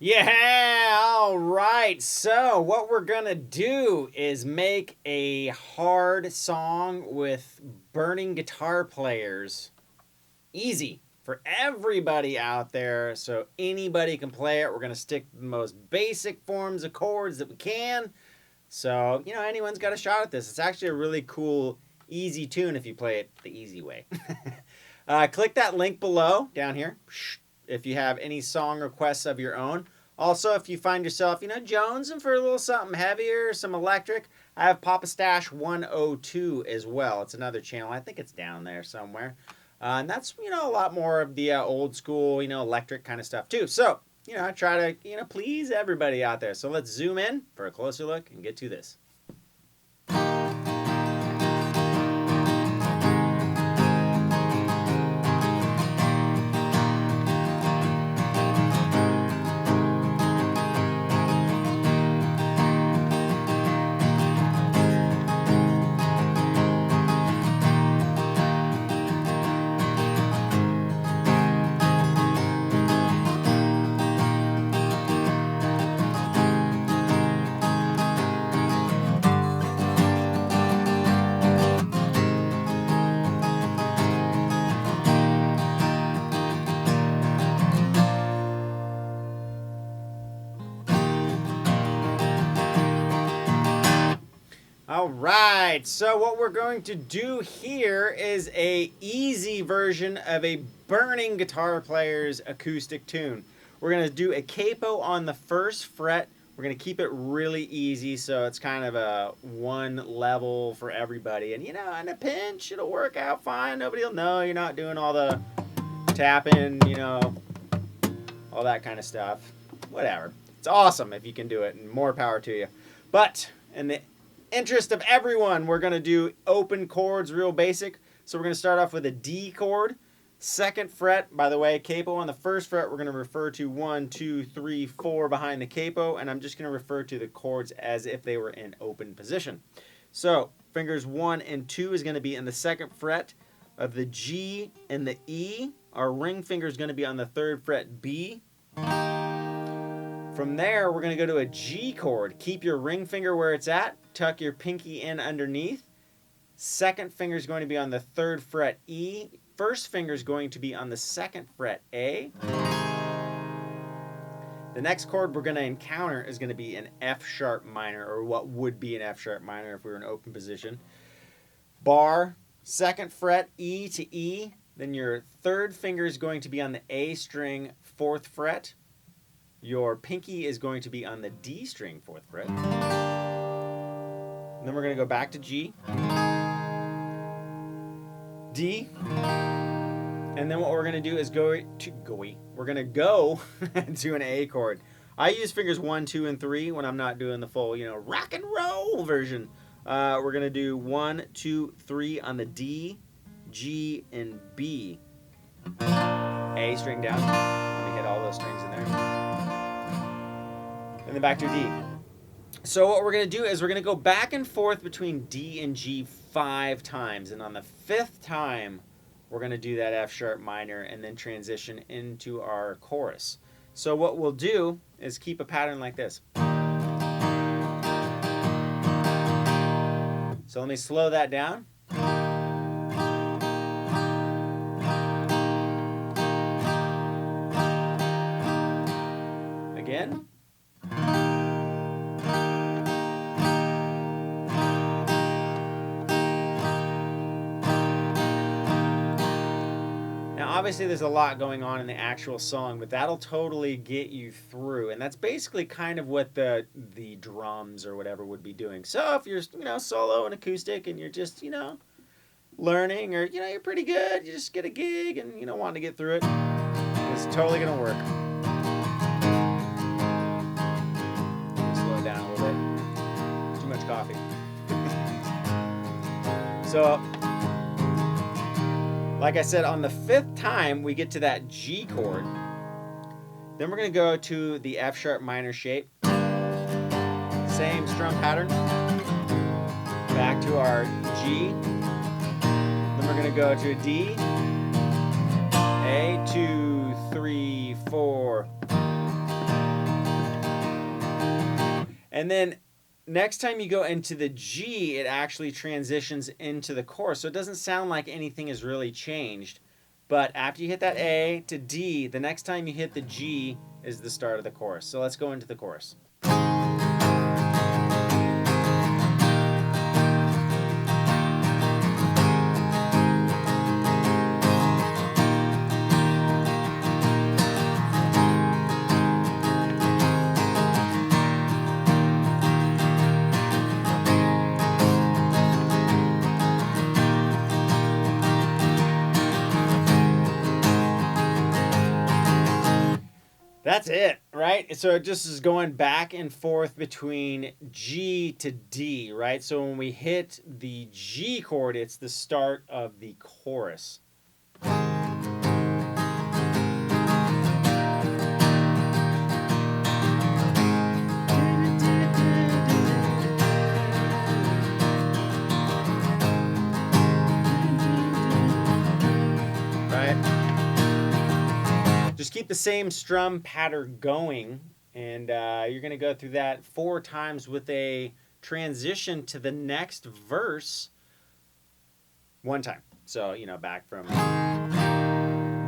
Yeah, all right. So, what we're going to do is make a hard song with burning guitar players easy for everybody out there so anybody can play it. We're going to stick to the most basic forms of chords that we can. So, anyone's got a shot at this. It's actually a really cool, easy tune if you play it the easy way. Click that link below down here if you have any song requests of your own. Also, if you find yourself, jonesing for a little something heavier, some electric, I have Papastache 102 as well. It's another channel. I think it's down there somewhere. And that's, a lot more of the old school, electric kind of stuff too. So, I try to, please everybody out there. So let's zoom in for a closer look and get to this. All right, so what we're going to do here is a easy version of a burning guitar player's acoustic tune. We're going to do a capo on the first fret. We're going to keep it really easy so it's kind of a one level for everybody. And in a pinch, it'll work out fine. Nobody will know you're not doing all the tapping, all that kind of stuff. Whatever. It's awesome if you can do it, and more power to you. But in the interest of everyone, we're going to do open chords, real basic. So we're going to start off with a D chord, second fret. By the way, capo on the first fret, we're going to refer to 1, 2, 3, 4 behind the capo, and I'm just going to refer to the chords as if they were in open position. So fingers 1 and 2 is going to be in the second fret of the G and the E. Our ring finger is going to be on the third fret B. From there, we're going to go to a G chord. Keep your ring finger where it's at. Tuck your pinky in underneath. Second finger is going to be on the third fret E. First finger is going to be on the second fret A. The next chord we're going to encounter is going to be an F sharp minor, or what would be an F sharp minor if we were in open position. Bar, second fret E to E. Then your third finger is going to be on the A string, fourth fret. Your pinky is going to be on the D string, fourth fret. And then we're going to go back to G, D, and then what we're going to do is we're going to go to an A chord. I use fingers 1, 2, and 3 when I'm not doing the full, rock and roll version. We're going to do 1, 2, 3 on the D, G, and B. A string down. Let me hit all those strings in there. And then back to D. So what we're going to do is we're going to go back and forth between D and G 5 times. And on the 5th time, we're going to do that F sharp minor and then transition into our chorus. So what we'll do is keep a pattern like this. So let me slow that down. Again. Obviously there's a lot going on in the actual song, but that'll totally get you through, and that's basically kind of what the drums or whatever would be doing. So if you're solo and acoustic and you're just learning, or you're pretty good, you just get a gig and wanting to get through it, it's totally gonna work. Slow it down a little bit. Too much coffee. So like I said, on the 5th time, we get to that G chord. Then we're going to go to the F sharp minor shape. Same strum pattern. Back to our G. Then we're going to go to a D. A, 2, 3, 4. And then next time you go into the G, it actually transitions into the chorus. So it doesn't sound like anything has really changed. But after you hit that A to D, the next time you hit the G is the start of the chorus. So let's go into the chorus. That's it, right? So it just is going back and forth between G to D, right? So when we hit the G chord, it's the start of the chorus. Just keep the same strum pattern going, and you're going to go through that 4 times with a transition to the next verse 1 time. So, you know, back from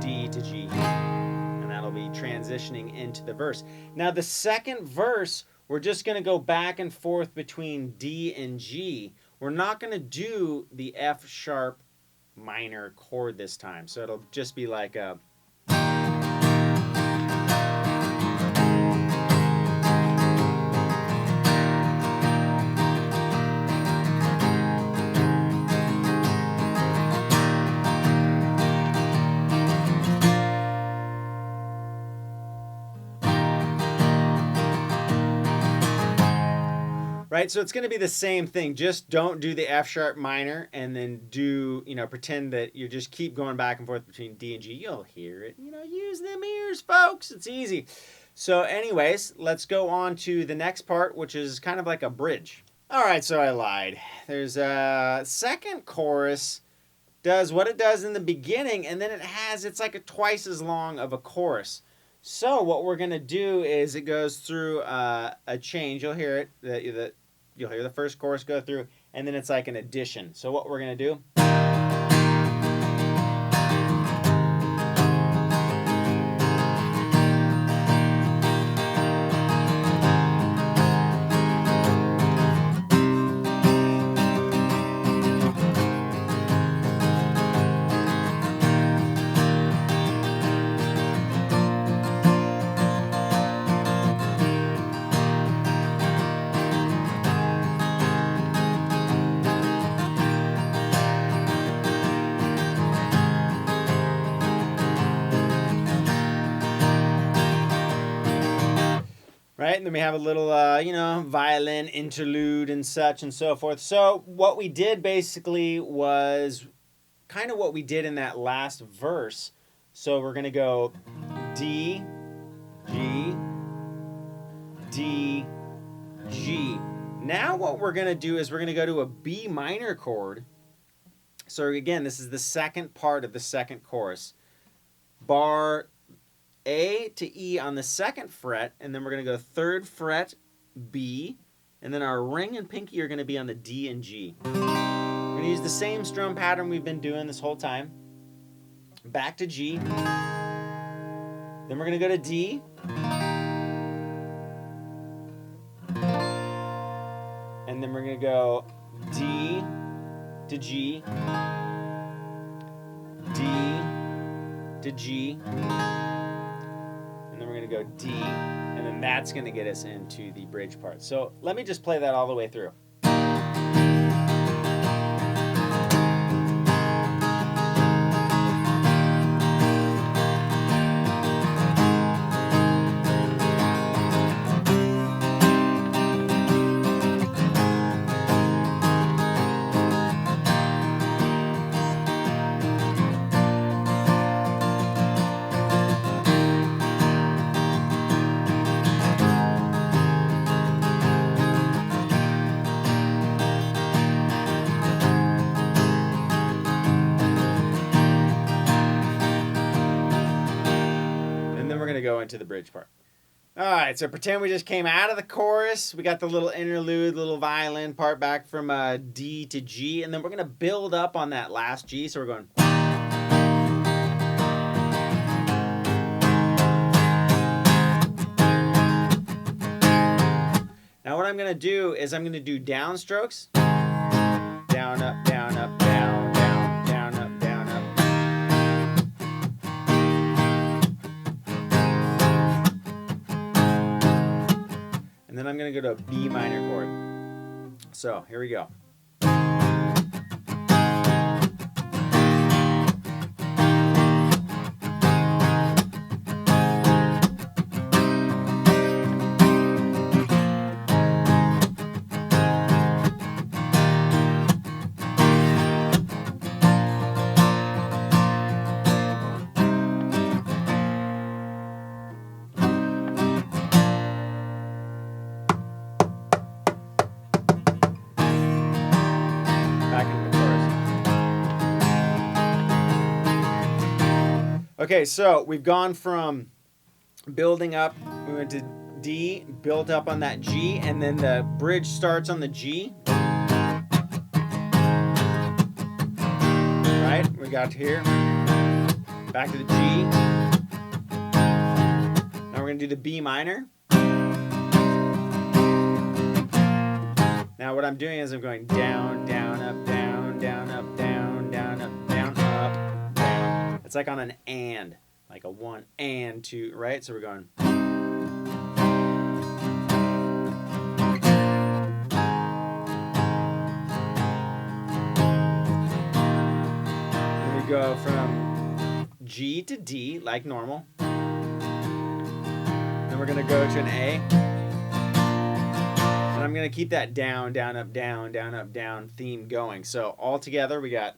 D to G, and that'll be transitioning into the verse. Now, the second verse, we're just going to go back and forth between D and G. We're not going to do the F sharp minor chord this time, so it'll just be like a... Right, so it's going to be the same thing. Just don't do the F sharp minor and then do, you know, pretend that you just keep going back and forth between D and G. You'll hear it. You know, use them ears, folks. It's easy. So anyways, let's go on to the next part, which is kind of like a bridge. All right, so I lied. There's a second chorus, does what it does in the beginning, and then it's like twice as long of a chorus. So what we're going to do is it goes through a change. You'll hear it. You'll hear the first chorus go through, and then it's like an addition. So what we're going to do... Right, and then we have a little, you know, violin interlude and such and so forth. So what we did basically was kind of what we did in that last verse. So we're going to go D, G, D, G. Now what we're going to do is we're going to go to a B minor chord. So again, this is the second part of the second chorus. Bar A to E on the second fret, and then we're going to go 3rd fret B, and then our ring and pinky are going to be on the D and G. We're going to use the same strum pattern we've been doing this whole time. Back to G. Then we're going to go to D. And then we're going to go D to G. D to G. We're going to go D, and then that's going to get us into the bridge part. So let me just play that all the way through. Go into the bridge part. All right, so pretend we just came out of the chorus. We got the little interlude, little violin part back from D to G, and then we're going to build up on that last G. So we're going. Now what I'm going to do is I'm going to do downstrokes. Down, up, down, up, down, down, down, up, down, up. And then I'm going to go to a B minor chord. So here we go. Okay, so we've gone from building up, we went to D, built up on that G, and then the bridge starts on the G. Right, we got to here, back to the G. Now we're going to do the B minor. Now what I'm doing is I'm going down, down, up, down, down, up, down, down, up, down, up, down. It's like on an and, like a 1 and 2, right? So we're going. Then we go from G to D like normal. Then we're going to go to an A. And I'm going to keep that down, down, up, down, down, up, down theme going. So all together we got.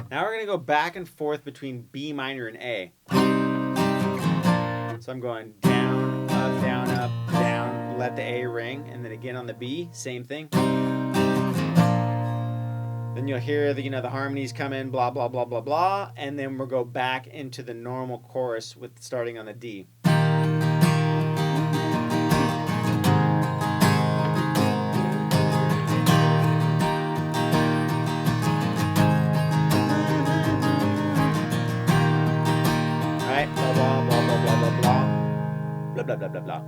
Now we're going to go back and forth between B minor and A. So I'm going down, up, down, let the A ring, and then again on the B, same thing. Then you'll hear the, the harmonies come in, blah, blah, blah, blah, blah, and then we'll go back into the normal chorus with starting on the D. Blah, blah, blah, blah.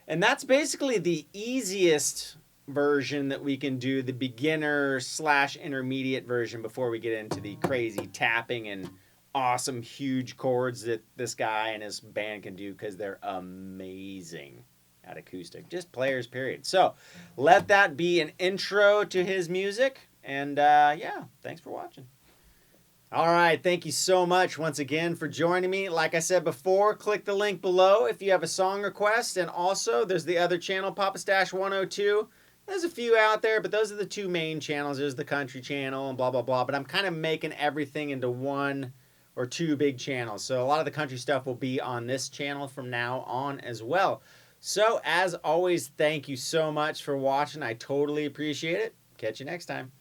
And that's basically the easiest version that we can do, the beginner / intermediate version before we get into the crazy tapping and awesome huge chords that this guy and his band can do, because they're amazing at acoustic. Just players, period. So let that be an intro to his music. And yeah, thanks for watching. All right, thank you so much once again for joining me. Like I said before, click the link below if you have a song request. And also, there's the other channel, Papastache 102. There's a few out there, but those are the two main channels. There's the country channel and blah, blah, blah. But I'm kind of making everything into 1 or 2 big channels. So a lot of the country stuff will be on this channel from now on as well. So as always, thank you so much for watching. I totally appreciate it. Catch you next time.